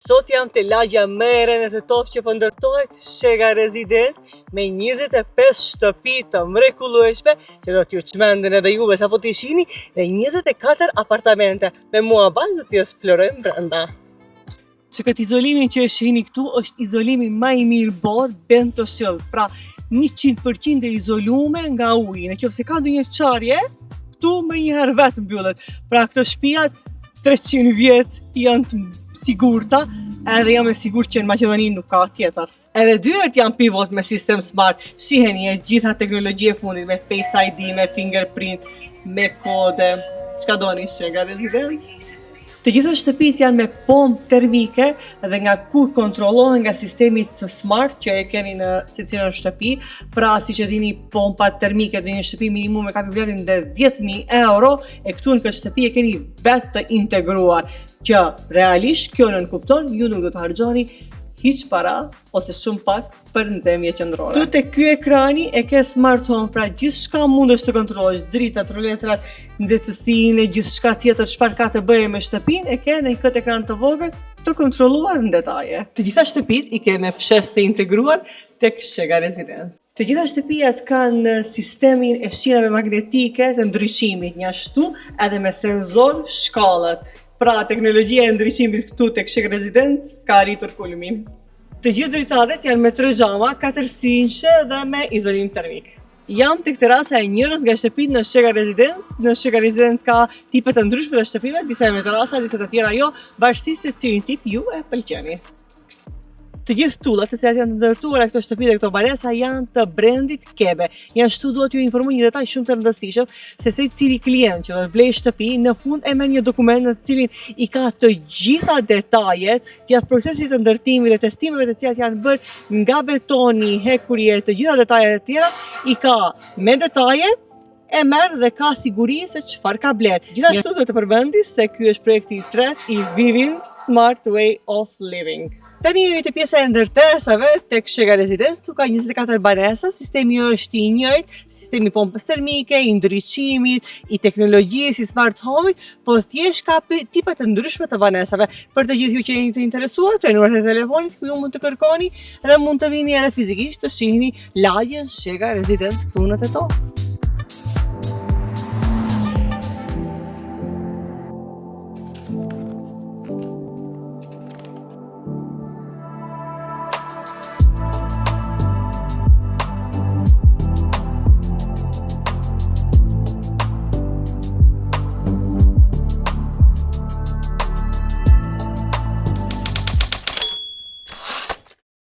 Sot jam të lagja më e re në Tetov që po ndërtohet Shega Residence me 25 shtëpi të mrekullueshme që do t'ju çmenden edhe juve sapo t'i shihni dhe 24 apartamente. Me mua bashkë do t'i esplorojmë brenda. Që këtë izolimin që e shihni këtu është izolimi më i mirë botë Bentoshell, pra 100% e izolume nga uji. Nëse ka ndonjë çarje, këtu më njëherë vetë mbyllet. Pra këto shtëpijat 300 vjet janë të sigurta, edhe jam e sigurt që në Maqedoni nuk ka tjetër. Edhe dyert janë pivot me sistem smart. Shiheni e gjitha teknologji e fundit me Face ID, me fingerprint, me kode. Çka doni Shega Residence? Të gjitha shtëpit janë me pompë termike dhe nga ku kontrollohen nga sistemi të smart që e keni në secilën shtëpi. Pra, siç e dini, pompat termike dhe një shtëpi minimum e ka vlerin dhe 10.000 euro, e këtu në këtë shtëpi e keni vetë të integruar, që realisht kjo nënkupton ju nuk do të harxhoni hiç para ose shumë pak për nxemje qendrore. Tu te ky ekrani e ke smart home, pra gjithçka mundesh të kontrollosh, dritat, ruletrat, nxehtësinë, gjithçka tjetër çfarë ka të bëjë me shtëpinë, e ke në këtë ekran të vogël të kontrolluar në detaje. Të gjitha shtëpitë i ke me fshes të integruar tek Shega Residence. Të gjitha shtëpijat kanë sistemin e shinave magnetike të ndryqimit, njashtu edhe me senzor shkallët. Pra, teknologjia e ndryqimit këtu tek Shega Residence ka arritur kulmin. Të gjithë dritaret janë me 3 xhama, 4 sinqe dhe me izolim termik. Jam tek terasa e njërës nga shtëpitë në Shega Residence. Në Shega Residence ka tipe të ndryshme të shtëpive, disa me terasa, disa të tjera jo, varësisht se cilin tip ju e pëlqeni. Të gjithë tullat të cilat janë të ndërtuara këto shtëpi dhe këto banesa janë të brendit Kebe. Ashtu duhet ju informoj një detaj shumë të rëndësishëm se secili klient që do të blejë shtëpi në fund e merr një dokument në të cilin i ka të gjitha detajet gjatë procesit të ndërtimit dhe testimeve të cilat janë bërë nga betoni, hekurie, të gjitha detajet e tjera, i ka me detaje e merr dhe ka siguri se çfarë ka bler. Gjithashtu duhet të përmendi se ky është projekti i tretë i Vivint Smart Way of Living. Tani jemi te pjesa e ndërtesave tek Shega Residence, tu ka 24 banesa, sistemi është i njëjtë, sistemi pompës termike, i ndryqimit, i teknologjisë, i smart home, po thjesht ka tipe të ndryshme të banesave. Për të gjithë ju që jeni të interesuar, të numrat e telefonit ku ju mund të kërkoni dhe mund të vini edhe fizikisht të shihni lagjen Shega Residence këtu në Tetov.